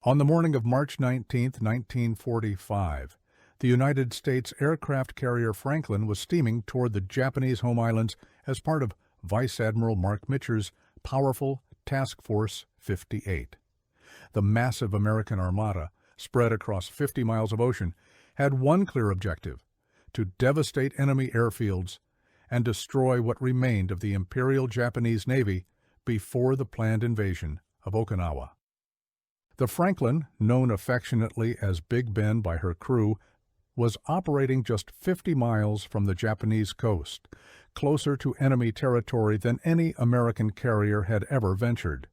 On the morning of March 19, 1945, the United States aircraft carrier Franklin was steaming toward the Japanese home islands as part of Vice Admiral Mark Mitcher's powerful Task Force 58. The massive American armada, spread across 50 miles of ocean, had one clear objective: to devastate enemy airfields and destroy what remained of the Imperial Japanese Navy before the planned invasion of Okinawa. The Franklin, known affectionately as Big Ben by her crew, was operating just 50 miles from the Japanese coast, closer to enemy territory than any American carrier had ever ventured.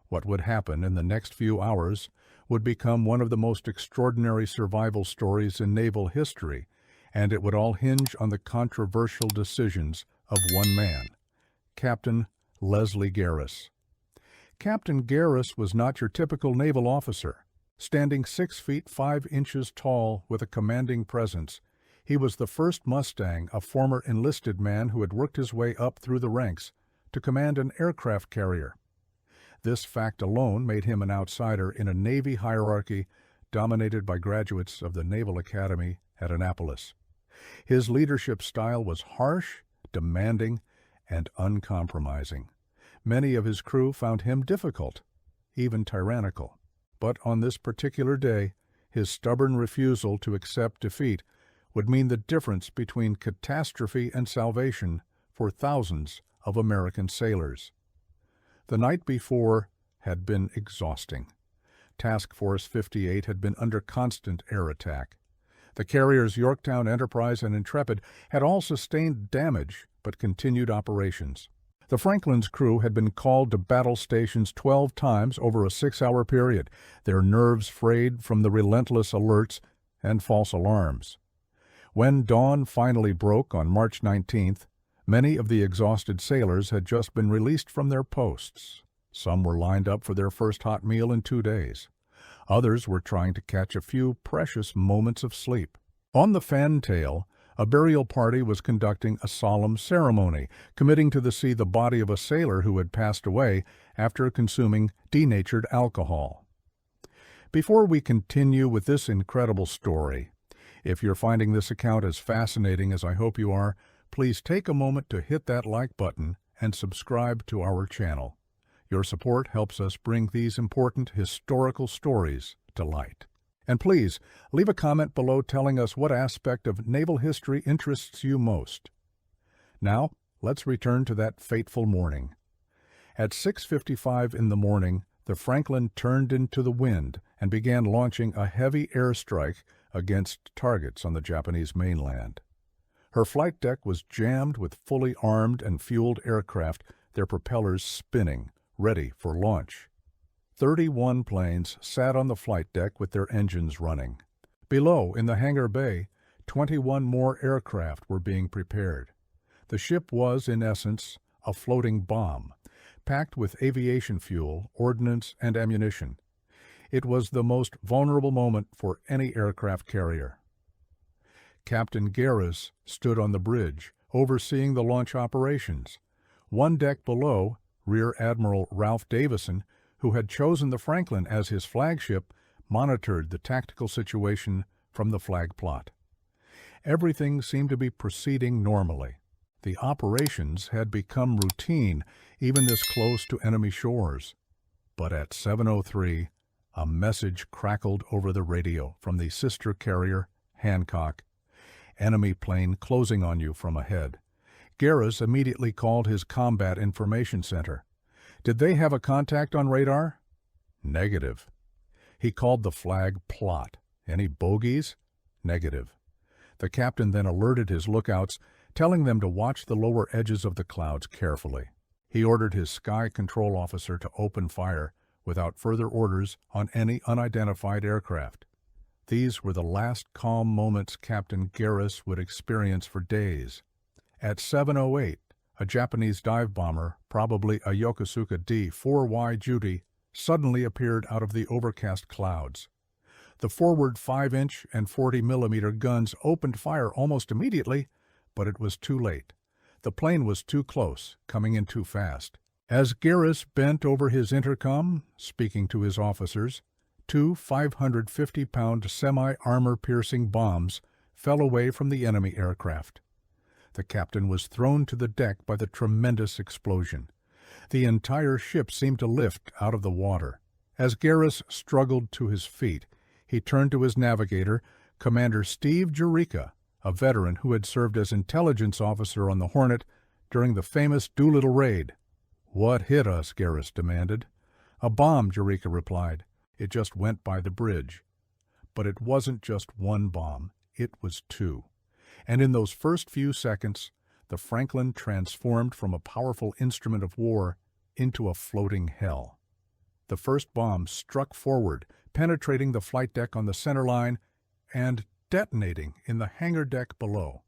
What would happen in the next few hours would become one of the most extraordinary survival stories in naval history, and it would all hinge on the controversial decisions of one man, Captain Leslie Garris. Captain Garris was not your typical naval officer. Standing 6 feet 5 inches tall with a commanding presence, he was the first Mustang, a former enlisted man who had worked his way up through the ranks to command an aircraft carrier. This fact alone made him an outsider in a Navy hierarchy dominated by graduates of the Naval Academy at Annapolis. His leadership style was harsh, demanding, and uncompromising. Many of his crew found him difficult, even tyrannical. But on this particular day, his stubborn refusal to accept defeat would mean the difference between catastrophe and salvation for thousands of American sailors. The night before had been exhausting. Task Force 58 had been under constant air attack. The carriers Yorktown, Enterprise, and Intrepid had all sustained damage but continued operations. The Franklin's crew had been called to battle stations 12 times over a 6-hour period, their nerves frayed from the relentless alerts and false alarms. When dawn finally broke on March 19th, many of the exhausted sailors had just been released from their posts. Some were lined up for their first hot meal in 2 days. Others were trying to catch a few precious moments of sleep. On the Fantail, a burial party was conducting a solemn ceremony, committing to see the body of a sailor who had passed away after consuming denatured alcohol. Before we continue with this incredible story, if you're finding this account as fascinating as I hope you are, please take a moment to hit that like button and subscribe to our channel. Your support helps us bring these important historical stories to light. And please, leave a comment below telling us what aspect of naval history interests you most. Now, let's return to that fateful morning. At 6:55 in the morning, the Franklin turned into the wind and began launching a heavy airstrike against targets on the Japanese mainland. Her flight deck was jammed with fully armed and fueled aircraft, their propellers spinning, ready for launch. 31 planes sat on the flight deck with their engines running. Below, in the hangar bay, 21 more aircraft were being prepared. The ship was, in essence, a floating bomb, packed with aviation fuel, ordnance, and ammunition. It was the most vulnerable moment for any aircraft carrier. Captain Garris stood on the bridge, overseeing the launch operations. One deck below, Rear Admiral Ralph Davison, who had chosen the Franklin as his flagship, monitored the tactical situation from the flag plot. Everything seemed to be proceeding normally. The operations had become routine, even this close to enemy shores. But at 7:03, a message crackled over the radio from the sister carrier, Hancock. Enemy plane closing on you from ahead. Garris immediately called his Combat Information Center. Did they have a contact on radar? Negative. He called the flag plot. Any bogeys? Negative. The captain then alerted his lookouts, telling them to watch the lower edges of the clouds carefully. He ordered his sky control officer to open fire without further orders on any unidentified aircraft. These were the last calm moments Captain Garris would experience for days. At 7:08, a Japanese dive bomber, probably a Yokosuka D-4Y Judy, suddenly appeared out of the overcast clouds. The forward 5-inch and 40mm guns opened fire almost immediately, but it was too late. The plane was too close, coming in too fast. As Garris bent over his intercom, speaking to his officers, two 550-pound semi-armor-piercing bombs fell away from the enemy aircraft. The captain was thrown to the deck by the tremendous explosion. The entire ship seemed to lift out of the water. As Garris struggled to his feet, he turned to his navigator, Commander Steve Jureka, a veteran who had served as intelligence officer on the Hornet during the famous Doolittle raid. "What hit us?" Garris demanded. "A bomb," Jureka replied. "It just went by the bridge." But it wasn't just one bomb. It was two. And in those first few seconds, the Franklin transformed from a powerful instrument of war into a floating hell. The first bomb struck forward, penetrating the flight deck on the center line and detonating in the hangar deck below.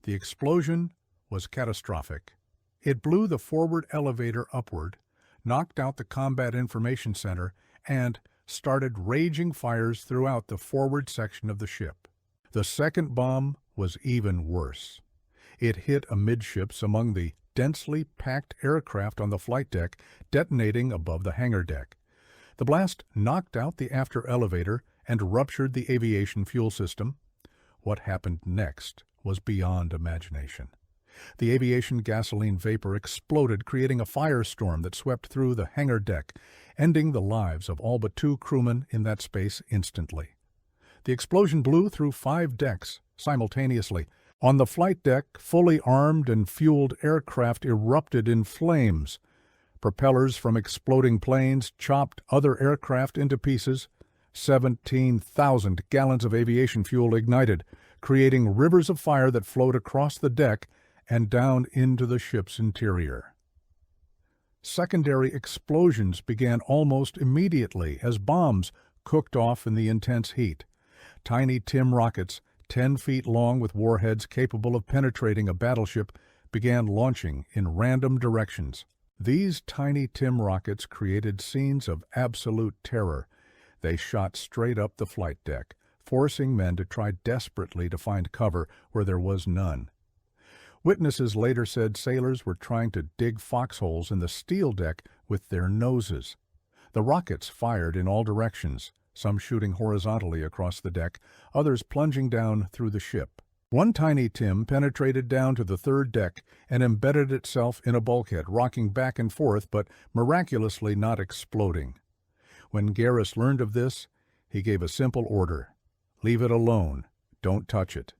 The explosion was catastrophic. It blew the forward elevator upward, knocked out the Combat Information Center, and started raging fires throughout the forward section of the ship. The second bomb was even worse. It hit amidships among the densely packed aircraft on the flight deck, detonating above the hangar deck. The blast knocked out the after elevator and ruptured the aviation fuel system. What happened next was beyond imagination. The aviation gasoline vapor exploded, creating a firestorm that swept through the hangar deck, ending the lives of all but two crewmen in that space instantly. The explosion blew through 5 decks simultaneously. On the flight deck, fully armed and fueled aircraft erupted in flames. Propellers from exploding planes chopped other aircraft into pieces. 17,000 gallons of aviation fuel ignited, creating rivers of fire that flowed across the deck and down into the ship's interior. Secondary explosions began almost immediately as bombs cooked off in the intense heat. Tiny Tim rockets, 10 feet long with warheads capable of penetrating a battleship, began launching in random directions. These Tiny Tim rockets created scenes of absolute terror. They shot straight up the flight deck, forcing men to try desperately to find cover where there was none. Witnesses later said sailors were trying to dig foxholes in the steel deck with their noses. The rockets fired in all directions, some shooting horizontally across the deck, others plunging down through the ship. One Tiny Tim penetrated down to the 3rd deck and embedded itself in a bulkhead, rocking back and forth, but miraculously not exploding. When Garris learned of this, he gave a simple order: leave it alone, don't touch it.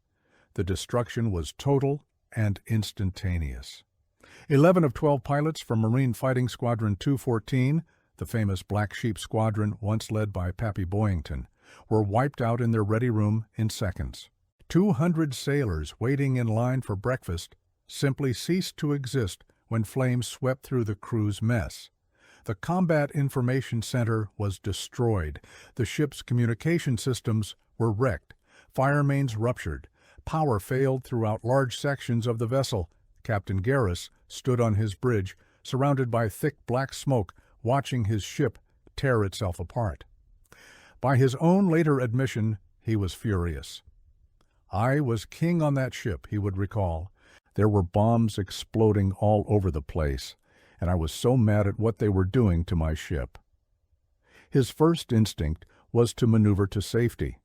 The destruction was total and instantaneous. 11 of 12 pilots from Marine Fighting Squadron 214, the famous Black Sheep Squadron once led by Pappy Boyington, were wiped out in their ready room in seconds. 200 sailors waiting in line for breakfast simply ceased to exist when flames swept through the crew's mess. The Combat Information Center was destroyed. The ship's communication systems were wrecked. Fire mains ruptured. Power failed throughout large sections of the vessel. Captain Garris stood on his bridge, surrounded by thick black smoke, watching his ship tear itself apart. By his own later admission, he was furious. "I was king on that ship," he would recall. "There were bombs exploding all over the place, and I was so mad at what they were doing to my ship." His first instinct was to maneuver to safety.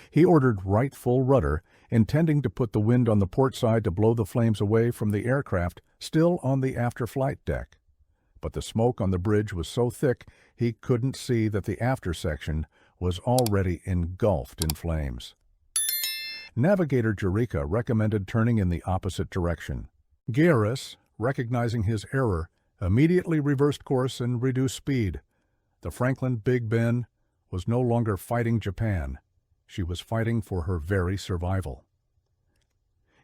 He ordered right full rudder, intending to put the wind on the port side to blow the flames away from the aircraft still on the after flight deck. But the smoke on the bridge was so thick he couldn't see that the after section was already engulfed in flames. Navigator Jureka recommended turning in the opposite direction. Garris, recognizing his error, immediately reversed course and reduced speed. The Franklin Big Ben was no longer fighting Japan. She was fighting for her very survival.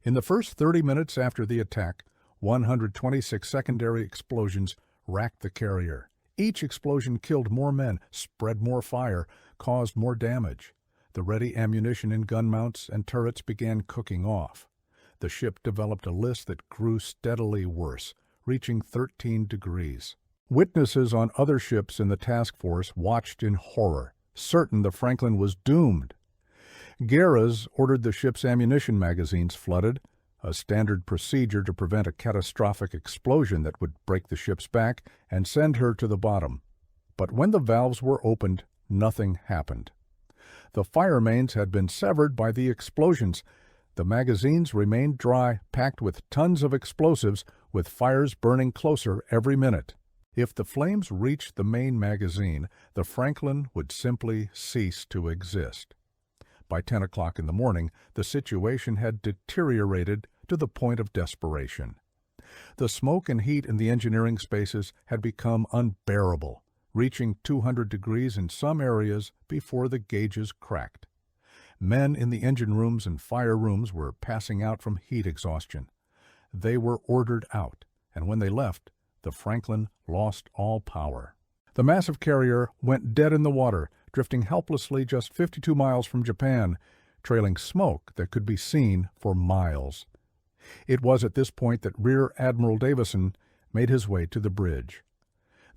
In the first 30 minutes after the attack, 126 secondary explosions racked the carrier. Each explosion killed more men, spread more fire, caused more damage. The ready ammunition in gun mounts and turrets began cooking off. The ship developed a list that grew steadily worse, reaching 13 degrees. Witnesses on other ships in the task force watched in horror, certain the Franklin was doomed. Garris ordered the ship's ammunition magazines flooded, a standard procedure to prevent a catastrophic explosion that would break the ship's back and send her to the bottom. But when the valves were opened, nothing happened. The fire mains had been severed by the explosions. The magazines remained dry, packed with tons of explosives, with fires burning closer every minute. If the flames reached the main magazine, the Franklin would simply cease to exist. By 10 o'clock in the morning, the situation had deteriorated to the point of desperation. The smoke and heat in the engineering spaces had become unbearable, reaching 200 degrees in some areas before the gauges cracked. Men in the engine rooms and fire rooms were passing out from heat exhaustion. They were ordered out, and when they left, the Franklin lost all power. The massive carrier went dead in the water, drifting helplessly just 52 miles from Japan, trailing smoke that could be seen for miles. It was at this point that Rear Admiral Davison made his way to the bridge.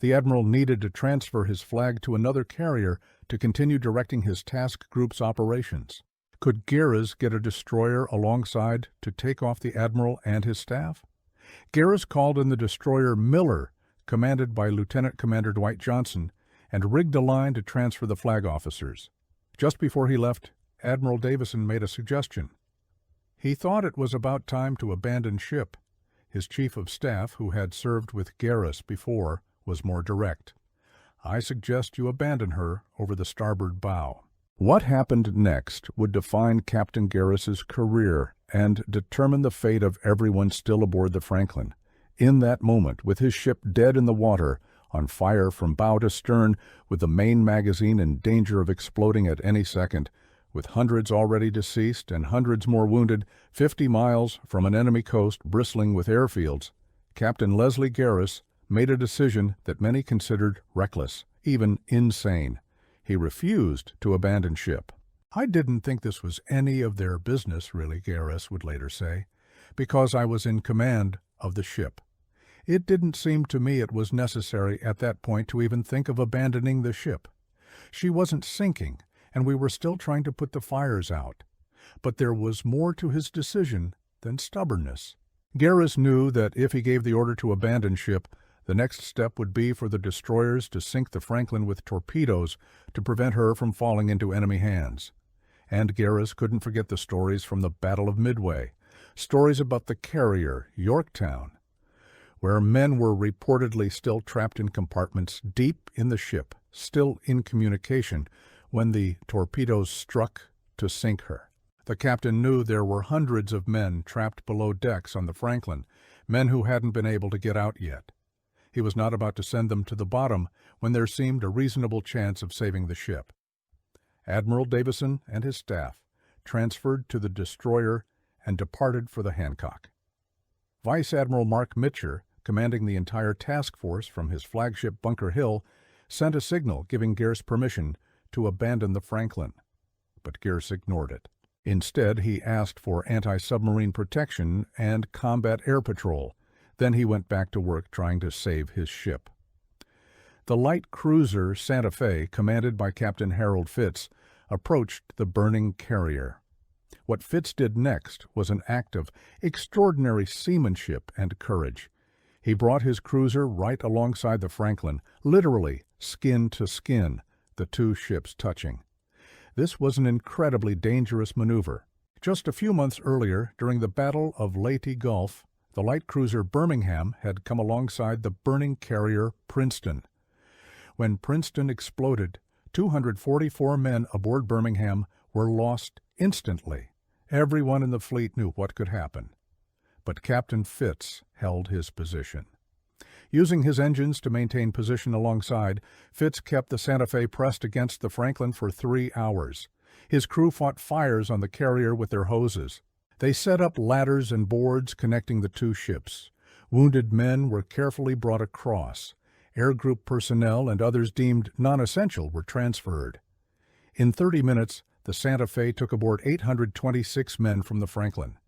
The admiral needed to transfer his flag to another carrier to continue directing his task group's operations. Could Garres get a destroyer alongside to take off the admiral and his staff? Garres called in the destroyer Miller, commanded by Lieutenant Commander Dwight Johnson, and rigged a line to transfer the flag officers. Just before he left, Admiral Davison made a suggestion. He thought it was about time to abandon ship. His chief of staff, who had served with Garres before, was more direct. "I suggest you abandon her over the starboard bow." What happened next would define Captain Garres's career and determine the fate of everyone still aboard the Franklin. In that moment, with his ship dead in the water, on fire from bow to stern, with the main magazine in danger of exploding at any second, with hundreds already deceased and hundreds more wounded, 50 miles from an enemy coast bristling with airfields, Captain Leslie Garres made a decision that many considered reckless, even insane. He refused to abandon ship. "I didn't think this was any of their business, really," Garres would later say, "because I was in command of the ship. It didn't seem to me it was necessary at that point to even think of abandoning the ship. She wasn't sinking, and we were still trying to put the fires out. But there was more to his decision than stubbornness." Garres knew that if he gave the order to abandon ship, the next step would be for the destroyers to sink the Franklin with torpedoes to prevent her from falling into enemy hands. And Garres couldn't forget the stories from the Battle of Midway, stories about the carrier, Yorktown, where men were reportedly still trapped in compartments deep in the ship, still in communication, when the torpedoes struck to sink her. The captain knew there were hundreds of men trapped below decks on the Franklin, men who hadn't been able to get out yet. He was not about to send them to the bottom when there seemed a reasonable chance of saving the ship. Admiral Davison and his staff transferred to the destroyer and departed for the Hancock. Vice Admiral Mark Mitcher, commanding the entire task force from his flagship Bunker Hill, sent a signal giving Garres permission to abandon the Franklin. But Garres ignored it. Instead, he asked for anti-submarine protection and combat air patrol. Then he went back to work trying to save his ship. The light cruiser Santa Fe, commanded by Captain Harold Fitz, approached the burning carrier. What Fitz did next was an act of extraordinary seamanship and courage. He brought his cruiser right alongside the Franklin, literally skin to skin, the two ships touching. This was an incredibly dangerous maneuver. Just a few months earlier, during the Battle of Leyte Gulf, the light cruiser Birmingham had come alongside the burning carrier Princeton. When Princeton exploded, 244 men aboard Birmingham were lost instantly. Everyone in the fleet knew what could happen. But Captain Fitz held his position. Using his engines to maintain position alongside, Fitz kept the Santa Fe pressed against the Franklin for 3 hours. His crew fought fires on the carrier with their hoses. They set up ladders and boards connecting the two ships. Wounded men were carefully brought across. Air Group personnel and others deemed non-essential were transferred. In 30 minutes, the Santa Fe took aboard 826 men from the Franklin.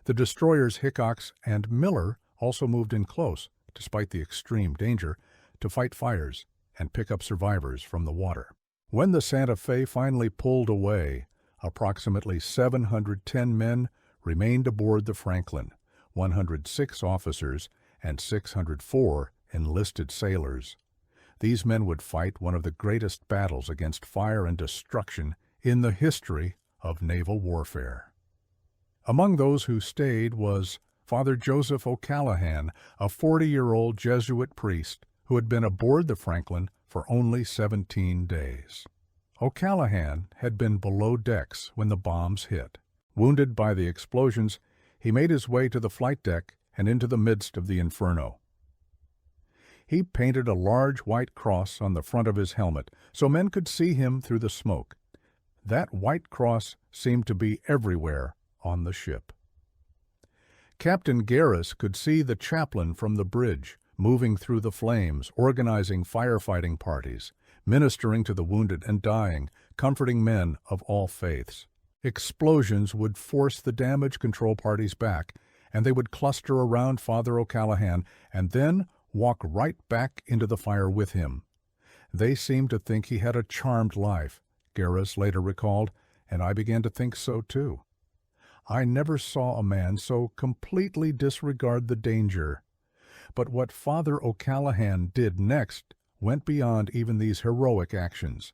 The destroyers Hickox and Miller also moved in close, despite the extreme danger, to fight fires and pick up survivors from the water. When the Santa Fe finally pulled away, approximately 710 men remained aboard the Franklin, 106 officers and 604 enlisted sailors. These men would fight one of the greatest battles against fire and destruction in the history of naval warfare. Among those who stayed was Father Joseph O'Callaghan, a 40-year-old Jesuit priest who had been aboard the Franklin for only 17 days. O'Callaghan had been below decks when the bombs hit. Wounded by the explosions, he made his way to the flight deck and into the midst of the inferno. He painted a large white cross on the front of his helmet so men could see him through the smoke. That white cross seemed to be everywhere on the ship. Captain Garris could see the chaplain from the bridge, moving through the flames, organizing firefighting parties, ministering to the wounded and dying, comforting men of all faiths. Explosions would force the damage control parties back, and they would cluster around Father O'Callaghan and then walk right back into the fire with him. They seemed to think he had a charmed life, Garris later recalled, and I began to think so too. I never saw a man so completely disregard the danger. But what Father O'Callaghan did next went beyond even these heroic actions.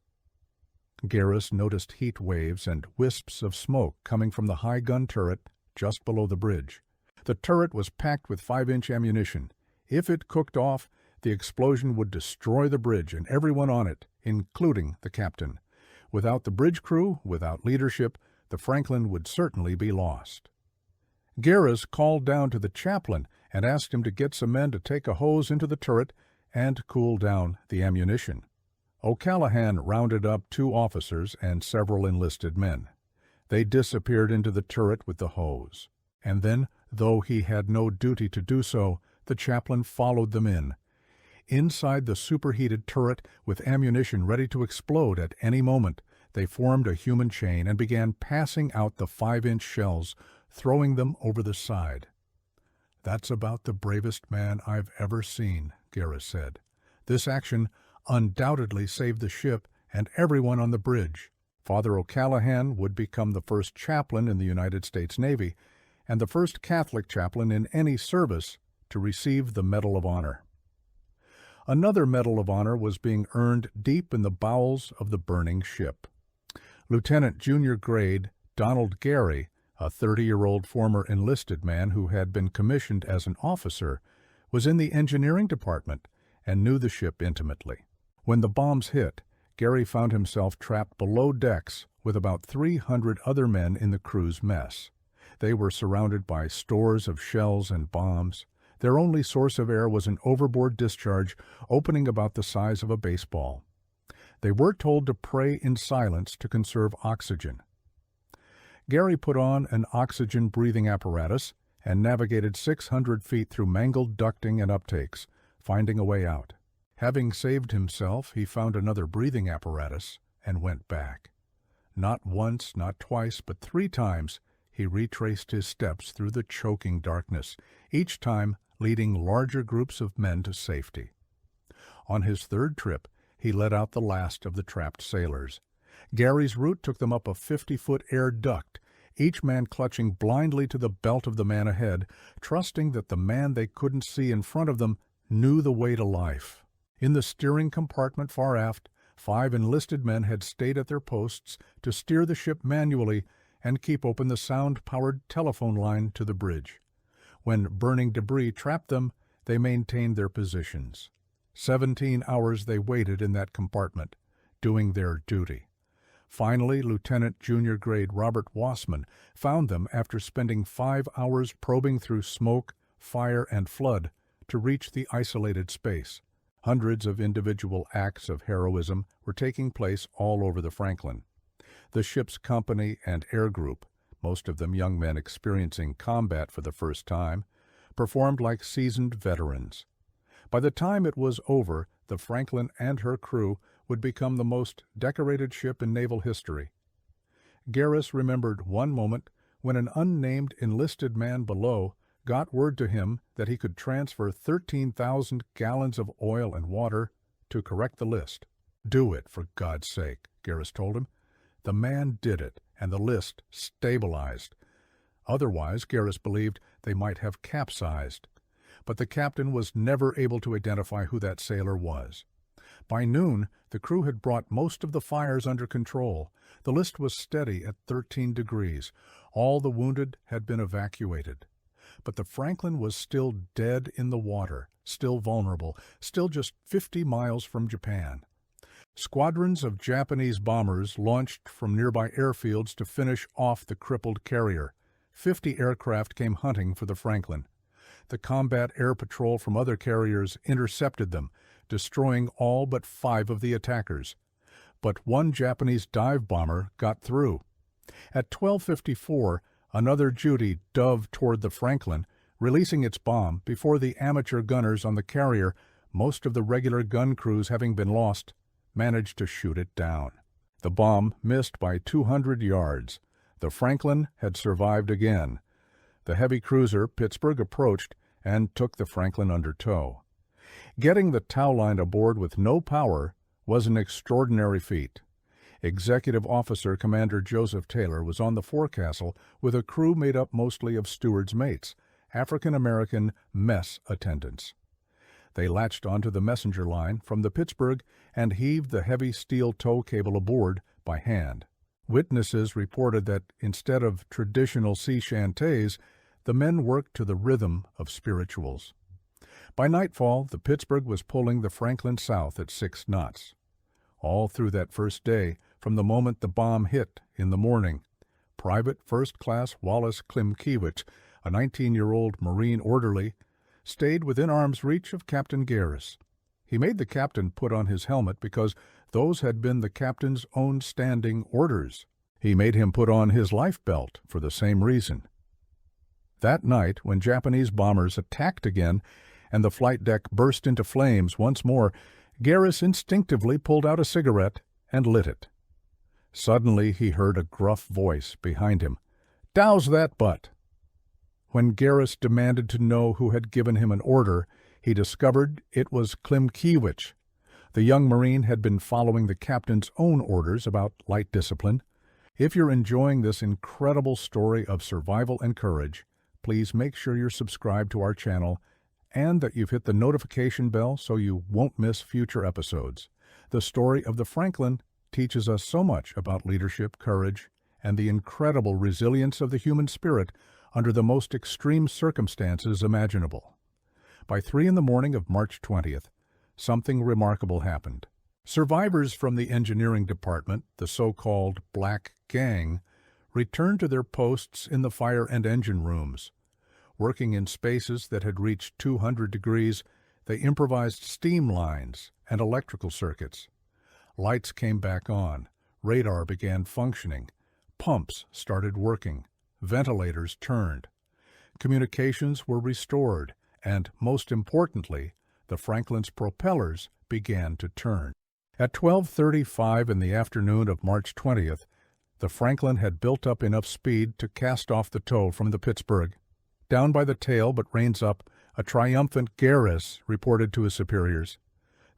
Garris noticed heat waves and wisps of smoke coming from the high gun turret just below the bridge. The turret was packed with 5-inch ammunition. If it cooked off, the explosion would destroy the bridge and everyone on it, including the captain. Without the bridge crew, without leadership, the Franklin would certainly be lost. Garris called down to the chaplain and asked him to get some men to take a hose into the turret and cool down the ammunition. O'Callaghan rounded up 2 officers and several enlisted men. They disappeared into the turret with the hose. And then, though he had no duty to do so, the chaplain followed them in. Inside the superheated turret, with ammunition ready to explode at any moment, they formed a human chain and began passing out the 5-inch shells, throwing them over the side. "That's about the bravest man I've ever seen," Garris said. This action undoubtedly saved the ship and everyone on the bridge. Father O'Callaghan would become the first chaplain in the United States Navy and the first Catholic chaplain in any service to receive the Medal of Honor. Another Medal of Honor was being earned deep in the bowels of the burning ship. Lieutenant Junior Grade Donald Gary, a 30-year-old former enlisted man who had been commissioned as an officer, was in the engineering department and knew the ship intimately. When the bombs hit, Gary found himself trapped below decks with about 300 other men in the crew's mess. They were surrounded by stores of shells and bombs. Their only source of air was an overboard discharge opening about the size of a baseball. They were told to pray in silence to conserve oxygen. Gary put on an oxygen-breathing apparatus and navigated 600 feet through mangled ducting and uptakes, finding a way out. Having saved himself, he found another breathing apparatus and went back. Not once, not twice, but 3 times he retraced his steps through the choking darkness, each time leading larger groups of men to safety. On his 3rd trip, he let out the last of the trapped sailors. Gary's route took them up a 50-foot air duct, each man clutching blindly to the belt of the man ahead, trusting that the man they couldn't see in front of them knew the way to life. In the steering compartment far aft, 5 enlisted men had stayed at their posts to steer the ship manually and keep open the sound-powered telephone line to the bridge. When burning debris trapped them, they maintained their positions. 17 hours they waited in that compartment, doing their duty. Finally, Lieutenant Junior Grade Robert Wassman found them after spending 5 hours probing through smoke, fire, and flood to reach the isolated space. Hundreds of individual acts of heroism were taking place all over the Franklin. The ship's company and air group, most of them young men experiencing combat for the first time, performed like seasoned veterans. By the time it was over, the Franklin and her crew would become the most decorated ship in naval history. Garris remembered one moment when an unnamed enlisted man below got word to him that he could transfer 13,000 gallons of oil and water to correct the list. "Do it, for God's sake," Garris told him. The man did it, and the list stabilized. Otherwise, Garris believed, they might have capsized. But the captain was never able to identify who that sailor was. By noon, the crew had brought most of the fires under control. The list was steady at 13 degrees. All the wounded had been evacuated. But the Franklin was still dead in the water, still vulnerable, still just 50 miles from Japan. Squadrons of Japanese bombers launched from nearby airfields to finish off the crippled carrier. 50 aircraft came hunting for the Franklin. The combat air patrol from other carriers intercepted them, destroying all but 5 of the attackers. But one Japanese dive bomber got through. At 12:54, another Judy dove toward the Franklin, releasing its bomb before the amateur gunners on the carrier, most of the regular gun crews having been lost, managed to shoot it down. The bomb missed by 200 yards. The Franklin had survived again. The heavy cruiser Pittsburgh approached and took the Franklin under tow. Getting the tow line aboard with no power was an extraordinary feat. Executive Officer Commander Joseph Taylor was on the forecastle with a crew made up mostly of steward's mates, African-American mess attendants. They latched onto the messenger line from the Pittsburgh and heaved the heavy steel tow cable aboard by hand. Witnesses reported that instead of traditional sea chantés, the men worked to the rhythm of spirituals. By nightfall, the Pittsburgh was pulling the Franklin south at 6 knots. All through that first day, from the moment the bomb hit in the morning, Private First Class Wallace Klimkiewicz, a 19-year-old Marine orderly, stayed within arm's reach of Captain Garris. He made the captain put on his helmet because those had been the captain's own standing orders. He made him put on his life belt for the same reason. That night, when Japanese bombers attacked again and the flight deck burst into flames once more, Garris instinctively pulled out a cigarette and lit it. Suddenly he heard a gruff voice behind him. "Douse that butt!" When Garris demanded to know who had given him an order, he discovered it was Klimkiewicz. The young Marine had been following the captain's own orders about light discipline. If you're enjoying this incredible story of survival and courage, please make sure you're subscribed to our channel and that you've hit the notification bell so you won't miss future episodes. The story of the Franklin teaches us so much about leadership, courage, and the incredible resilience of the human spirit under the most extreme circumstances imaginable. By 3 in the morning of March 20th, something remarkable happened. Survivors from the engineering department, the so-called Black Gang, returned to their posts in the fire and engine rooms. Working in spaces that had reached 200 degrees, they improvised steam lines and electrical circuits. Lights came back on, radar began functioning, pumps started working, ventilators turned. Communications were restored, and, most importantly, the Franklin's propellers began to turn. At 12:35 in the afternoon of March 20th, the Franklin had built up enough speed to cast off the tow from the Pittsburgh. Down by the tail but reins up, a triumphant Garris reported to his superiors.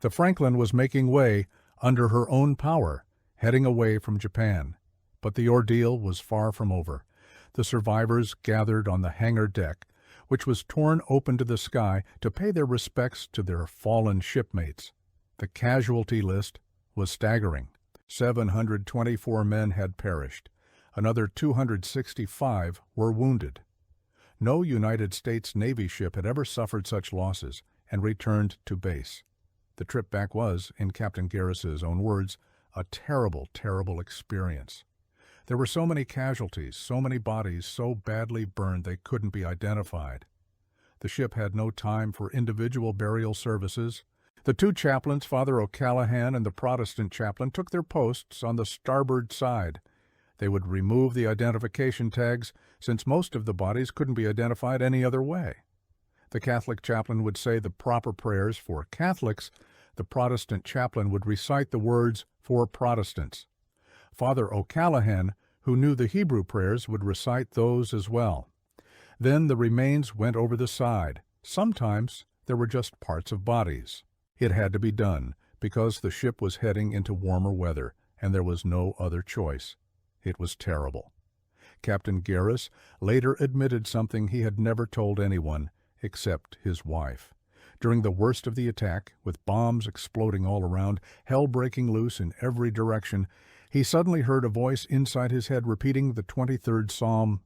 The Franklin was making way under her own power, heading away from Japan. But the ordeal was far from over. The survivors gathered on the hangar deck, which was torn open to the sky, to pay their respects to their fallen shipmates. The casualty list was staggering. 724 men had perished. Another 265 were wounded. No United States Navy ship had ever suffered such losses and returned to base. The trip back was, in Captain Garris's own words, a terrible, terrible experience. There were so many casualties, so many bodies so badly burned they couldn't be identified. The ship had no time for individual burial services. The 2 chaplains, Father O'Callaghan and the Protestant chaplain, took their posts on the starboard side. They would remove the identification tags, since most of the bodies couldn't be identified any other way. The Catholic chaplain would say the proper prayers for Catholics. The Protestant chaplain would recite the words for Protestants. Father O'Callaghan, who knew the Hebrew prayers, would recite those as well. Then the remains went over the side. Sometimes there were just parts of bodies. It had to be done because the ship was heading into warmer weather, and there was no other choice. It was terrible. Captain Garris later admitted something he had never told anyone except his wife. During the worst of the attack, with bombs exploding all around, hell breaking loose in every direction, he suddenly heard a voice inside his head repeating the 23rd Psalm,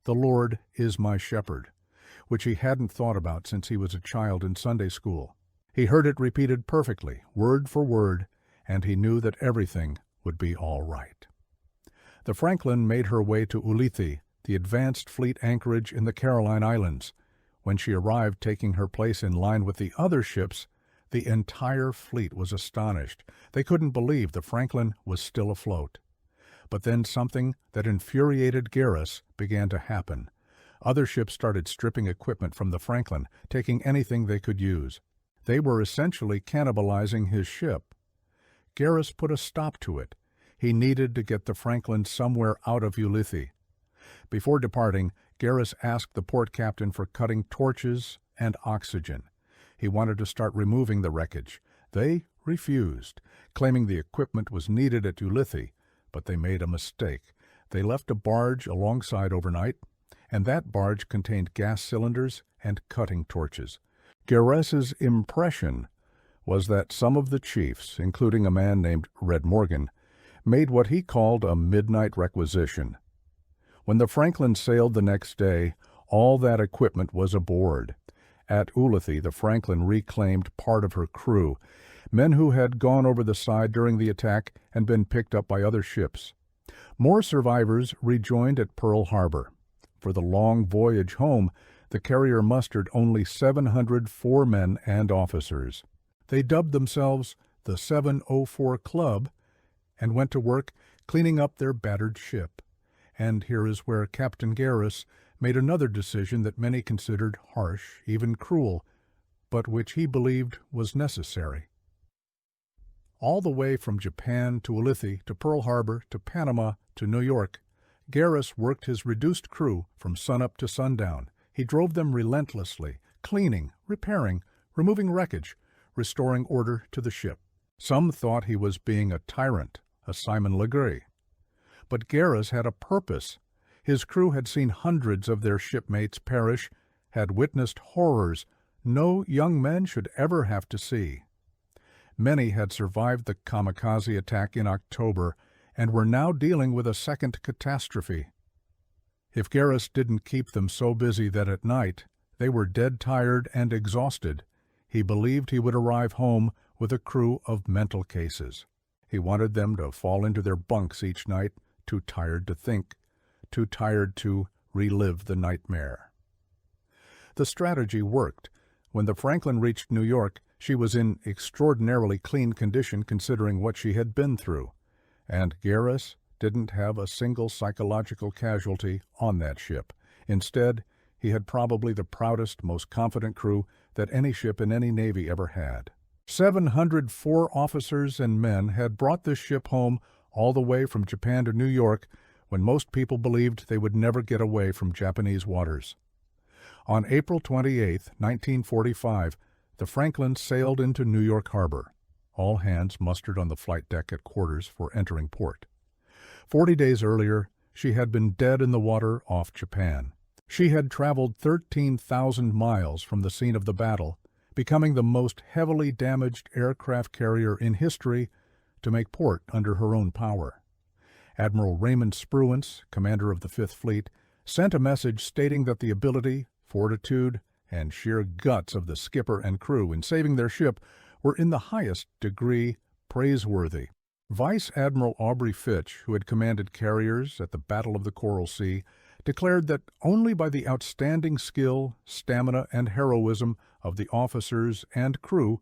"The Lord is my shepherd," which he hadn't thought about since he was a child in Sunday school. He heard it repeated perfectly, word for word, and he knew that everything would be all right. The Franklin made her way to Ulithi, the advanced fleet anchorage in the Caroline Islands. When she arrived, taking her place in line with the other ships, the entire fleet was astonished. They couldn't believe the Franklin was still afloat. But then something that infuriated Garrus began to happen. Other ships started stripping equipment from the Franklin, taking anything they could use. They were essentially cannibalizing his ship. Garrus put a stop to it. He needed to get the Franklin somewhere out of Ulithi. Before departing, Garrus asked the port captain for cutting torches and oxygen. He wanted to start removing the wreckage. They refused, claiming the equipment was needed at Ulithi, but they made a mistake. They left a barge alongside overnight, and that barge contained gas cylinders and cutting torches. Garrus's impression was that some of the chiefs, including a man named Red Morgan, made what he called a midnight requisition. When the Franklin sailed the next day, all that equipment was aboard. At Ulithi, the Franklin reclaimed part of her crew, men who had gone over the side during the attack and been picked up by other ships. More survivors rejoined at Pearl Harbor. For the long voyage home, the carrier mustered only 704 men and officers. They dubbed themselves the 704 Club and went to work cleaning up their battered ship. And here is where Captain Garrus made another decision that many considered harsh, even cruel, but which he believed was necessary. All the way from Japan to Ulithi to Pearl Harbor to Panama to New York, Garrus worked his reduced crew from sunup to sundown. He drove them relentlessly, cleaning, repairing, removing wreckage, restoring order to the ship. Some thought he was being a tyrant, a Simon Legree. But Garrus had a purpose. His crew had seen hundreds of their shipmates perish, had witnessed horrors no young men should ever have to see. Many had survived the kamikaze attack in October and were now dealing with a second catastrophe. If Garrus didn't keep them so busy that at night they were dead tired and exhausted, he believed he would arrive home with a crew of mental cases. He wanted them to fall into their bunks each night, too tired to think, too tired to relive the nightmare. The strategy worked. When the Franklin reached New York, she was in extraordinarily clean condition considering what she had been through, and Garrus didn't have a single psychological casualty on that ship. Instead, he had probably the proudest, most confident crew that any ship in any navy ever had. 704 officers and men had brought this ship home all the way from Japan to New York when most people believed they would never get away from Japanese waters. On April 28, 1945, the Franklin sailed into New York Harbor. All hands mustered on the flight deck at quarters for entering port. 40 days earlier, she had been dead in the water off Japan. She had traveled 13,000 miles from the scene of the battle, becoming the most heavily damaged aircraft carrier in history to make port under her own power. Admiral Raymond Spruance, commander of the Fifth Fleet, sent a message stating that the ability, fortitude, and sheer guts of the skipper and crew in saving their ship were in the highest degree praiseworthy. Vice Admiral Aubrey Fitch, who had commanded carriers at the Battle of the Coral Sea, declared that only by the outstanding skill, stamina, and heroism of the officers and crew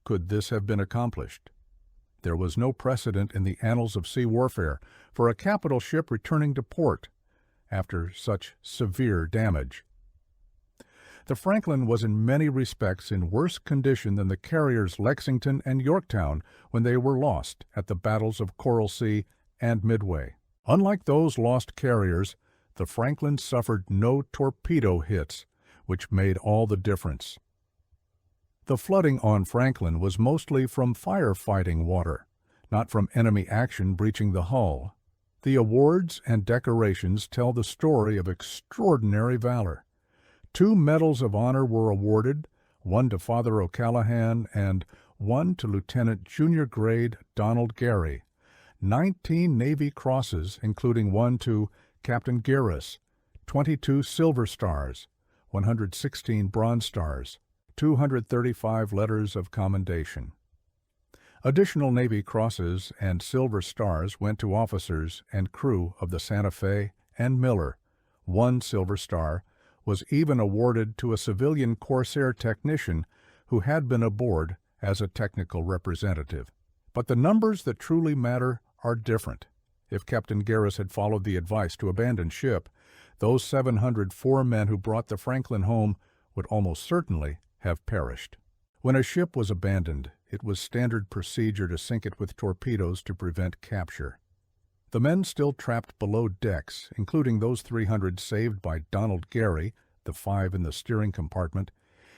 could this have been accomplished. There was no precedent in the annals of sea warfare for a capital ship returning to port after such severe damage. The Franklin was in many respects in worse condition than the carriers Lexington and Yorktown when they were lost at the battles of Coral Sea and Midway. Unlike those lost carriers, the Franklin suffered no torpedo hits, which made all the difference. The flooding on Franklin was mostly from firefighting water, not from enemy action breaching the hull. The awards and decorations tell the story of extraordinary valor. 2 medals of honor were awarded, one to Father O'Callahan, and one to Lieutenant Junior Grade Donald Gary. 19 Navy Crosses, including one to Captain Garris, 22 Silver Stars, 116 Bronze Stars, 235 letters of commendation. Additional Navy Crosses and Silver Stars went to officers and crew of the Santa Fe and Miller. One Silver Star was even awarded to a civilian Corsair technician who had been aboard as a technical representative. But the numbers that truly matter are different. If Captain Garris had followed the advice to abandon ship, those 704 men who brought the Franklin home would almost certainly have perished. When a ship was abandoned, it was standard procedure to sink it with torpedoes to prevent capture. The men still trapped below decks, including those 300 saved by Donald Gary, the 5 in the steering compartment,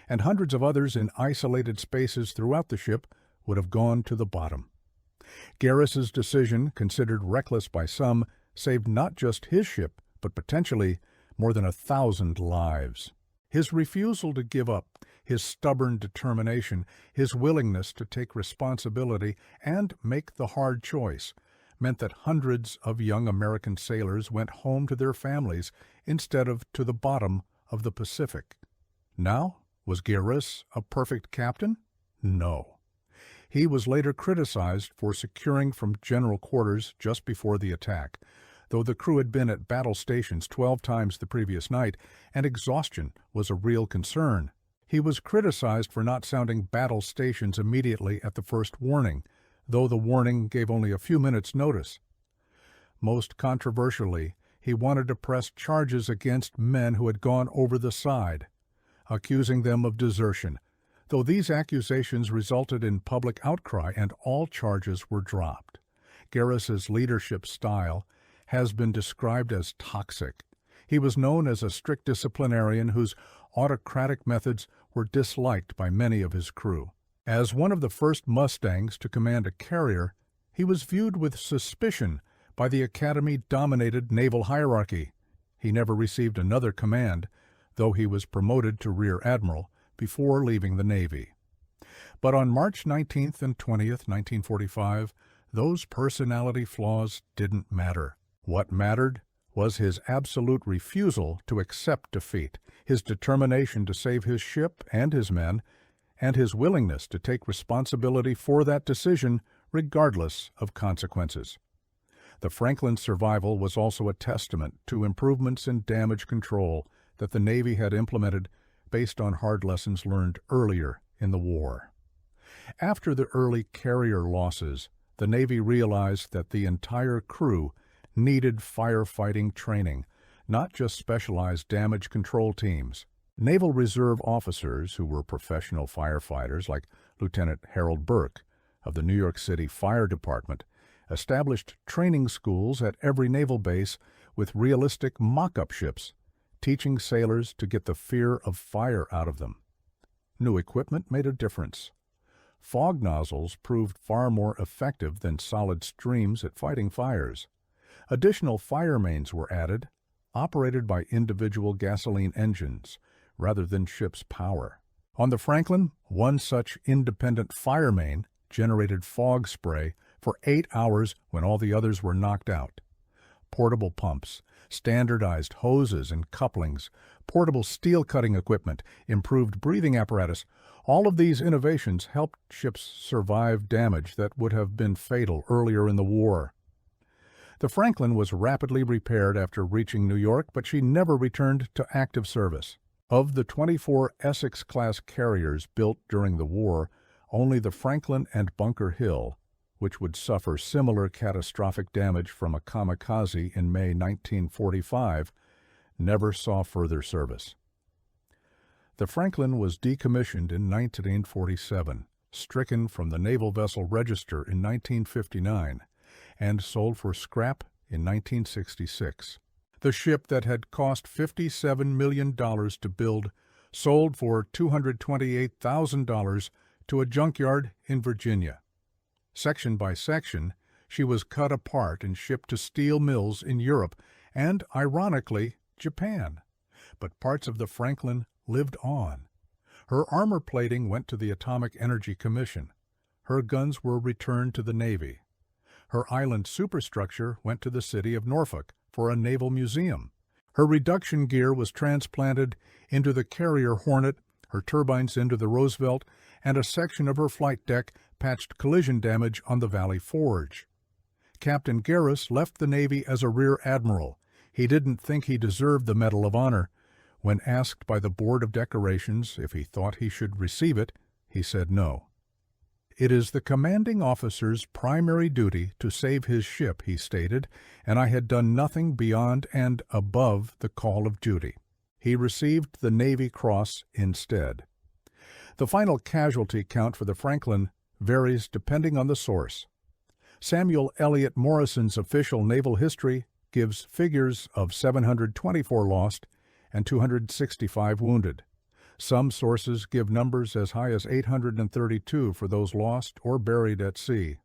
and hundreds of others in isolated spaces throughout the ship, would have gone to the bottom. Garris's decision, considered reckless by some, saved not just his ship, but potentially more than 1,000 lives. His refusal to give up, his stubborn determination, his willingness to take responsibility and make the hard choice meant that hundreds of young American sailors went home to their families instead of to the bottom of the Pacific. Now, was Garris a perfect captain? No. He was later criticized for securing from general quarters just before the attack, though the crew had been at battle stations 12 times the previous night, and exhaustion was a real concern. He was criticized for not sounding battle stations immediately at the first warning, though the warning gave only a few minutes' notice. Most controversially, he wanted to press charges against men who had gone over the side, accusing them of desertion, though these accusations resulted in public outcry and all charges were dropped. Garris's leadership style has been described as toxic. He was known as a strict disciplinarian whose autocratic methods were disliked by many of his crew. As one of the first Mustangs to command a carrier, he was viewed with suspicion by the Academy-dominated naval hierarchy. He never received another command, though he was promoted to Rear Admiral before leaving the Navy. But on March 19th and 20th, 1945, those personality flaws didn't matter. What mattered was his absolute refusal to accept defeat, his determination to save his ship and his men, and his willingness to take responsibility for that decision regardless of consequences. The Franklin survival was also a testament to improvements in damage control that the Navy had implemented based on hard lessons learned earlier in the war. After the early carrier losses, the Navy realized that the entire crew needed firefighting training, not just specialized damage control teams. Naval Reserve officers who were professional firefighters, like Lieutenant Harold Burke of the New York City Fire Department, established training schools at every naval base with realistic mock-up ships, teaching sailors to get the fear of fire out of them. New equipment made a difference. Fog nozzles proved far more effective than solid streams at fighting fires. Additional fire mains were added, operated by individual gasoline engines rather than ship's power. On the Franklin, one such independent fire main generated fog spray for 8 hours when all the others were knocked out. Portable pumps, standardized hoses and couplings, portable steel cutting equipment, improved breathing apparatus, all of these innovations helped ships survive damage that would have been fatal earlier in the war. The Franklin was rapidly repaired after reaching New York, but she never returned to active service. Of the 24 Essex-class carriers built during the war, only the Franklin and Bunker Hill, which would suffer similar catastrophic damage from a kamikaze in May 1945, never saw further service. The Franklin was decommissioned in 1947, stricken from the Naval Vessel Register in 1959, and sold for scrap in 1966. The ship that had cost $57 million to build sold for $228,000 to a junkyard in Virginia. Section by section, she was cut apart and shipped to steel mills in Europe and, ironically, Japan. But parts of the Franklin lived on. Her armor plating went to the Atomic Energy Commission. Her guns were returned to the Navy. Her island superstructure went to the city of Norfolk for a naval museum. Her reduction gear was transplanted into the carrier Hornet, her turbines into the Roosevelt, and a section of her flight deck patched collision damage on the Valley Forge. Captain Garris left the Navy as a rear admiral. He didn't think he deserved the Medal of Honor. When asked by the Board of Decorations if he thought he should receive it, he said no. "It is the commanding officer's primary duty to save his ship," he stated, "and I had done nothing beyond and above the call of duty." He received the Navy Cross instead. The final casualty count for the Franklin varies depending on the source. Samuel Eliot Morrison's official naval history gives figures of 724 lost and 265 wounded. Some sources give numbers as high as 832 for those lost or buried at sea.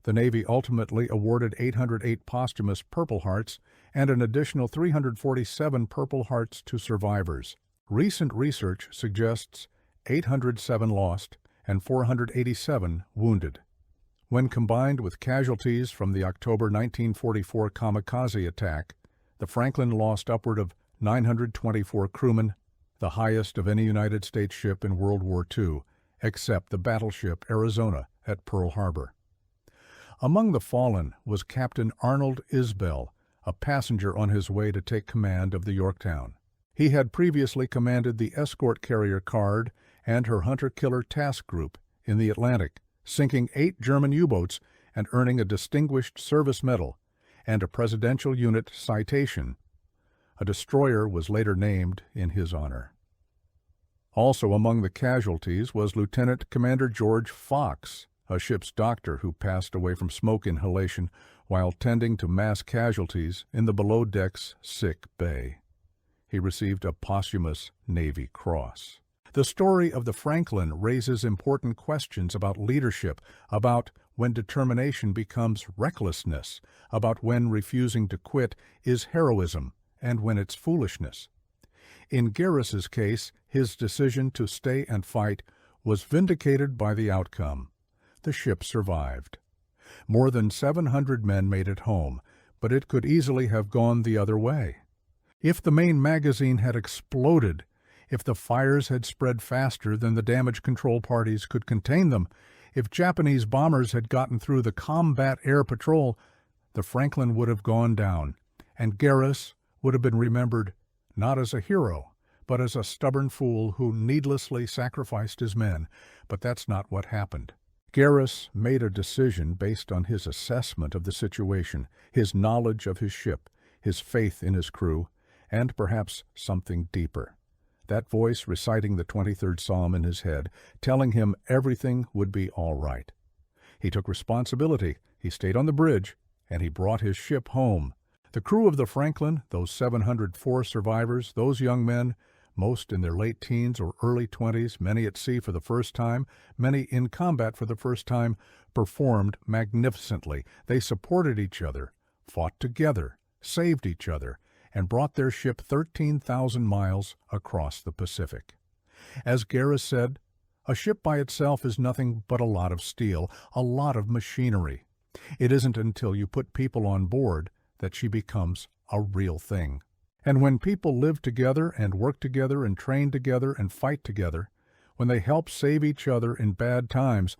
The Navy ultimately awarded 808 posthumous Purple Hearts and an additional 347 Purple Hearts to survivors. Recent research suggests 807 lost and 487 wounded. When combined with casualties from the October 1944 kamikaze attack, the Franklin lost upward of 924 crewmen, the highest of any United States ship in World War II, except the battleship Arizona at Pearl Harbor. Among the fallen was Captain Arnold Isbell, a passenger on his way to take command of the Yorktown. He had previously commanded the escort carrier Card and her hunter-killer task group in the Atlantic, sinking 8 German U-boats and earning a Distinguished Service Medal and a Presidential Unit Citation. A destroyer was later named in his honor. Also among the casualties was Lieutenant Commander George Fox, a ship's doctor who passed away from smoke inhalation while tending to mass casualties in the below deck's sick bay. He received a posthumous Navy Cross. The story of the Franklin raises important questions about leadership, about when determination becomes recklessness, about when refusing to quit is heroism, and when it's foolishness. In Garris's case, his decision to stay and fight was vindicated by the outcome. The ship survived. More than 700 men made it home, but it could easily have gone the other way. If the main magazine had exploded, if the fires had spread faster than the damage control parties could contain them, if Japanese bombers had gotten through the combat air patrol, the Franklin would have gone down, and Garris would have been remembered not as a hero, but as a stubborn fool who needlessly sacrificed his men. But that's not what happened. Garris made a decision based on his assessment of the situation, his knowledge of his ship, his faith in his crew, and perhaps something deeper. That voice reciting the 23rd Psalm in his head, telling him everything would be all right. He took responsibility, he stayed on the bridge, and he brought his ship home. The crew of the Franklin, those 704 survivors, those young men, most in their late teens or early 20s, many at sea for the first time, many in combat for the first time, performed magnificently. They supported each other, fought together, saved each other, and brought their ship 13,000 miles across the Pacific. As Garris said, a ship by itself is nothing but a lot of steel, a lot of machinery. It isn't until you put people on board that she becomes a real thing. And when people live together and work together and train together and fight together, when they help save each other in bad times,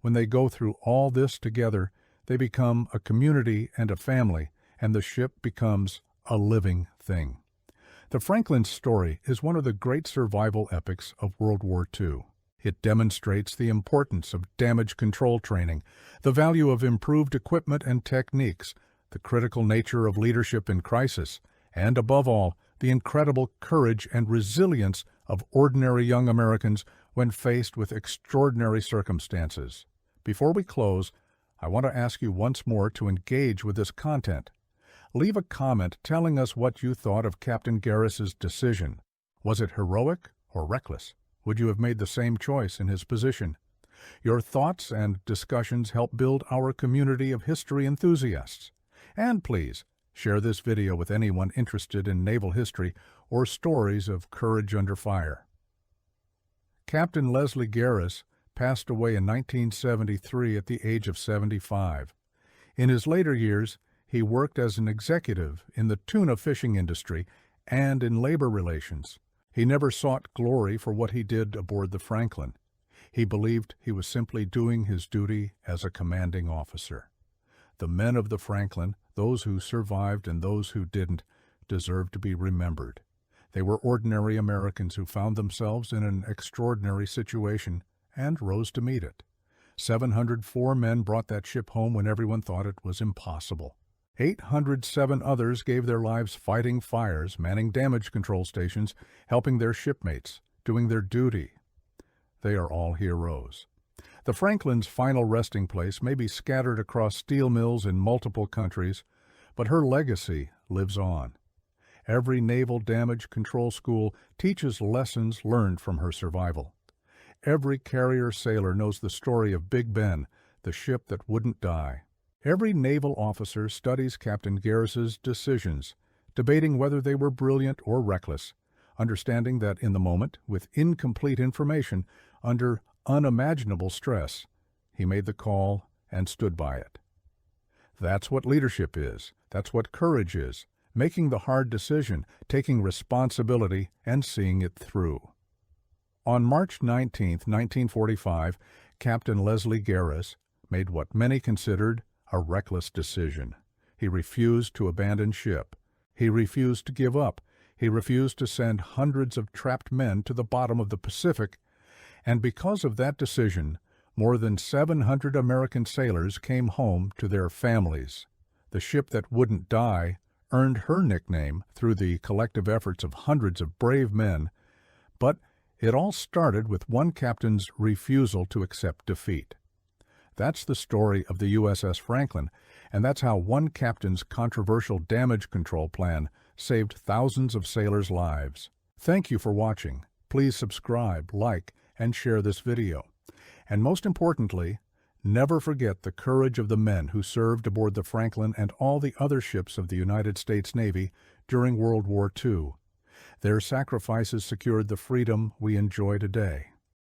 when they go through all this together, they become a community and a family, and the ship becomes a living thing. The Franklin story is one of the great survival epics of World War II. It demonstrates the importance of damage control training, the value of improved equipment and techniques, the critical nature of leadership in crisis, and above all, the incredible courage and resilience of ordinary young Americans when faced with extraordinary circumstances. Before we close, I want to ask you once more to engage with this content. Leave a comment telling us what you thought of Captain Garris's decision. Was it heroic or reckless? Would you have made the same choice in his position? Your thoughts and discussions help build our community of history enthusiasts. And please, share this video with anyone interested in naval history or stories of courage under fire. Captain Leslie Garris passed away in 1973 at the age of 75. In his later years, he worked as an executive in the tuna fishing industry and in labor relations. He never sought glory for what he did aboard the Franklin. He believed he was simply doing his duty as a commanding officer. The men of the Franklin, those who survived and those who didn't, deserve to be remembered. They were ordinary Americans who found themselves in an extraordinary situation and rose to meet it. 704 men brought that ship home when everyone thought it was impossible. 807 others gave their lives fighting fires, manning damage control stations, helping their shipmates, doing their duty. They are all heroes. The Franklin's final resting place may be scattered across steel mills in multiple countries, but her legacy lives on. Every naval damage control school teaches lessons learned from her survival. Every carrier sailor knows the story of Big Ben, the ship that wouldn't die. Every naval officer studies Captain Garris's decisions, debating whether they were brilliant or reckless, understanding that in the moment, with incomplete information, under unimaginable stress, he made the call and stood by it. That's what leadership is. That's what courage is. Making the hard decision, taking responsibility, and seeing it through. On March 19, 1945, Captain Leslie Garris made what many considered a reckless decision. He refused to abandon ship. He refused to give up. He refused to send hundreds of trapped men to the bottom of the Pacific. And because of that decision, more than 700 American sailors came home to their families. The ship that wouldn't die earned her nickname through the collective efforts of hundreds of brave men, but it all started with one captain's refusal to accept defeat. That's the story of the USS Franklin, and that's how one captain's controversial damage control plan saved thousands of sailors' lives. Thank you for watching. Please subscribe, like, and share this video. And most importantly, never forget the courage of the men who served aboard the Franklin and all the other ships of the United States Navy during World War II. Their sacrifices secured the freedom we enjoy today.